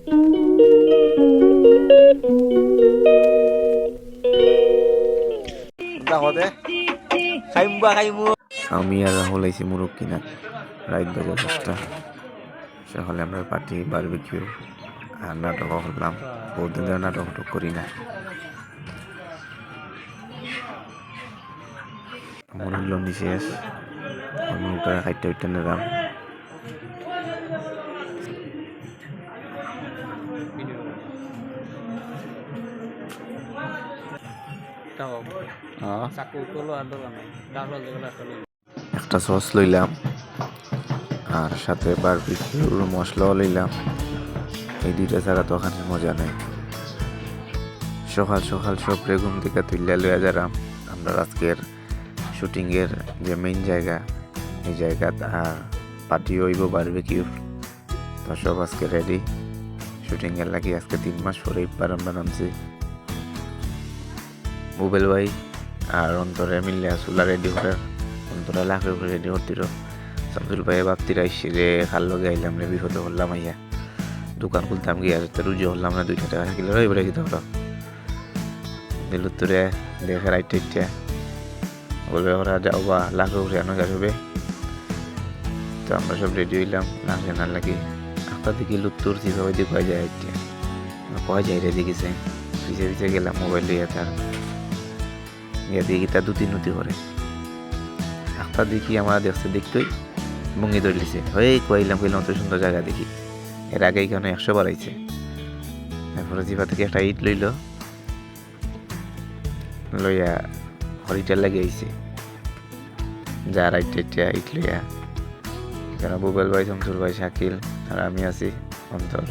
আমি আর রাহুল আইছি মুরগ কিনা রাইত বাজে 10টা। সকালে আমরা পার্টি বারবিকিউ আর নাটক করলাম। বহুদিন ধরে নাটক করি না। মুরগ লন্ডি শেষ, মুরগটা খাইতে হইতে নিলাম। একটা সস লইলাম আর সাথে বারবিকিউর মশলাও লইলাম। এই দুইটা ছাড়া তো ওখানে মজা নেই। সকাল সকাল সব ঘুম থেকে তুললে লইয়া যারাম আমরা আজকের শুটিংয়ের যে মেইন জায়গা, এই জায়গা আর পার্টি হইব বারবিকিউর। তো সব আজকে রেডি শুটিংয়ের লাগি। আজকে 3 মাস পরে আমরা নামছি। বুবেল ভাই আর অন্তরে মিললে চুলা রেডি করে, অন্তরা লাখের উপরে রেডি করতির। শামসুল ভাই ভাবতিরা রে খাল লগে আইলাম রে, বিপদে করলাম আইয়া। দোকান খুলতাম গিয়া রুজি হলাম না, 2 টাকা থাকিলে এবারে কি ধরো দিল তোরে দেখে রাইটে বলবে ওরা যাও বা লাখের উপরে আনো যাবে। তো আমরা সব রেডি হইলাম লাখ জানার লাগি। আপনার দিকে লুত্তুর সবাই দিয়ে কয়ে যায় কয়ে যাই রে দেখিছে। পিছিয়ে পিছিয়ে গেলাম মোবাইল লিয়ে, তার ইয়া দিয়ে তার 2-3 নতি করে। আপনার দেখি আমরা দেখছে দেখতই মুঙ্গি ধরলিছে হয়ে কইলাম অত সুন্দর জায়গা দেখি। এর আগে এখানে 100 বার আইছে। তারপরে জিপা থেকে একটা ইট লইয়া হরিটার লাগে আইছে। যা রাইটে ইট লইয়া এখানে বুবেল ভাই, শামসুল ভাই, শাকিল আর আমি আছি অন্তর।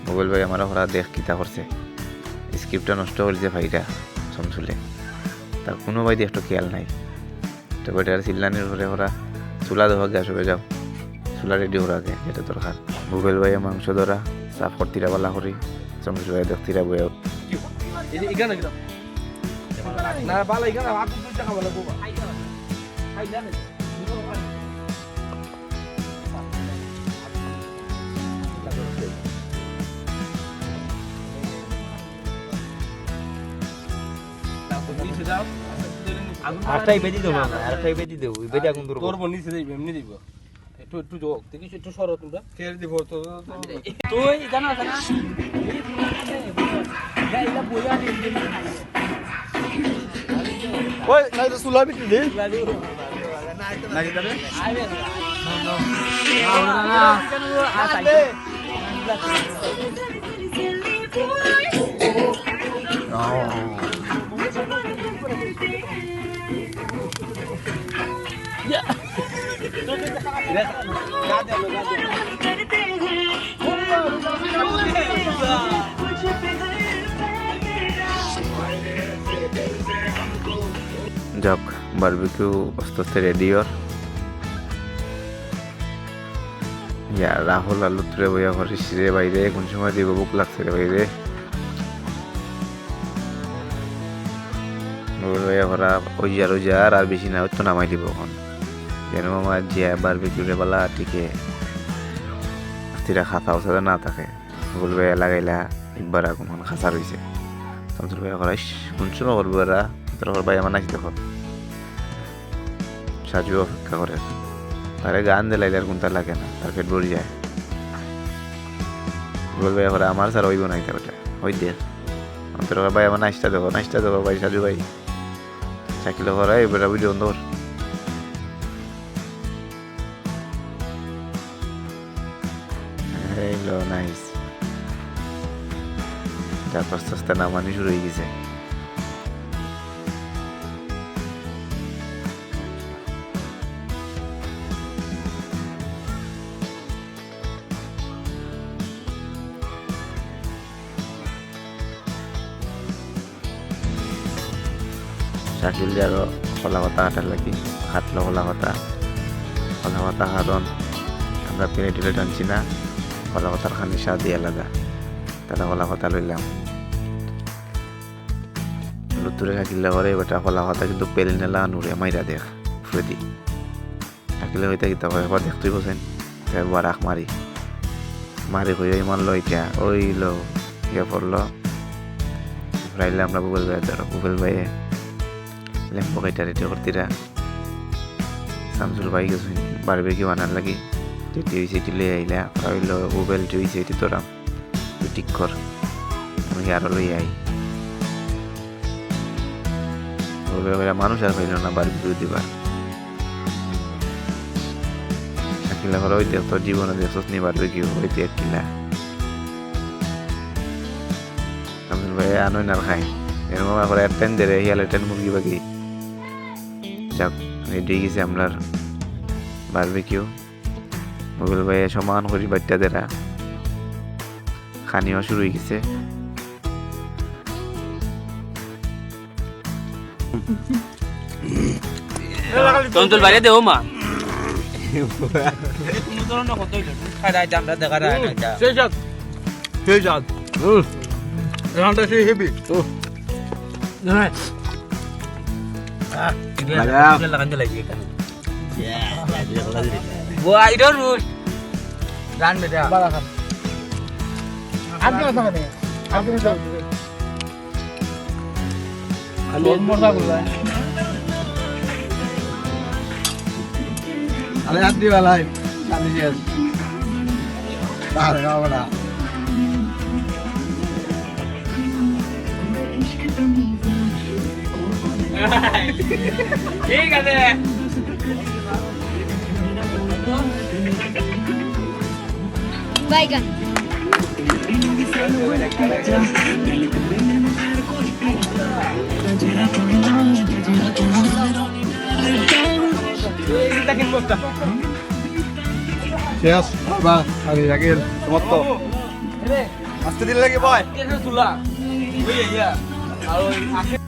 বুবেল ভাই আমার ওরা দেখ কিতা করছে, স্ক্রিপ্টটা নষ্ট করেছে ভাইরা শামসুলে। তার কোনো ভাই একটু খেয়াল নাই। তো বইটার চিল্লানির ঘরে ওরা চুলা দেওয়া গ্যাস হয়ে যাও, চুলা রেডি করা গে যেটা দরকার। বুবেল ভাইয়ে মাংস ধরা সাফ করতিরা বলা করি, শামসুল ভাই দেখতিরা বইয়া আরেকটাই বেদি দেবো, আরেকটাই বেদি দেবো, বেদি আগুন ধরবো। তোর নিচে যাইবে, এমনি দিব। একটু যোগ দেখিস, একটু সরো তোমরা। কে দিব তো তুই জানা জানা গাইলা বইয়া দে। ওই নাই তো সুলা বিট দে। নাই তবে আইবে না আ সাইতে যাক বারবিকিউ আস্তে আস্তে রেডি ওর। রাহুল আলু তুলে বইয়া ঘরে রে বাইরে কোন সময় দিব বুক লাগছে রে বাইরে। বইয়া ঘরা ওই আর বেশি না হয়তো নামাই দিব এখন। যেন আমার জিয়া বারবিকিউ রে বলা টিকে খাতা ওসাদা না থাকে বলবে লাগাইলা একবার এখন খাঁচা রয়েছে। শামসুল ভাই করাইস কোন সময় করবো এরা তোর ভাই আমার নাচতে কর সাজু অপেক্ষা করে। তারে গান দিলাইলে আর কোনটা লাগে না, তার পেট ভরি যায়। বলবে এখন আমার স্যার ওইব না ওটা ওই দিয়ে তোর ভাই আমার নাচটা দেখো ভাই সাজু ভাই চাকরি করাই এবার ভিডিও ধর। হ্যালো নাইস, যা আস্তে আস্তে নামানি শুরু হয়ে গেছে। শাকিল যে আরো কলা পাতা হাঁটার লাগি হাঁটলো কলা পাতা কারণ আমরা পেনে টেলে টানছি না। কলা পাতার খানি স্বাদই আলাদা। তারা কলা পাতা লইলাম লুতুরে থাকিলে ঘরে বেটা কলা পাতা কিন্তু পেলে নেলা নুরে মাইরা দেখ ফুদি থাকিলে হইতে কিতা হয় এবার দেখতেই বসেন একবার আখ মারি মারে কই ওই মারলো এটা ওই লো ইয়ে পড়লো রাইলে আমরা গুগল ভাই ধরো গুগল ভাইয়ে ল্যাম্পো কাইটা রেডি করতিরা শামসুল ভাই গেছে বারবে কি বানার লাগি যেটি হয়েছে এটি লই আইলা হইল গুগল হয়েছে এটি তোরা তুই ঠিক কর আমি আরো লই আই মানুষ আর হইল না বাড়ি বিরু দিবার শাকিলা করে ওই দেখতো জীবনে দেখছস নি বারবে কি হইতে কিলা শামসুল ভাই আনোই না খাই এরকম করে টেন দেরে হিয়ালে টেন মুরগি বাকি যাক রেডি গেছে আমলার বারবিকিউ মোবাইল ভাই সমান করি বাচ্চা দেরা খানিও শুরু হয়ে গেছে চঞ্চল বাইরে দেও মা Ale hati balai, kami jes. Tahu kau mana? ঠিক আছে বাইগান Yes, apa? Lagi yakin? Moto. Pasti dia lagi boy. তুলা ওই ইয়া আর ওই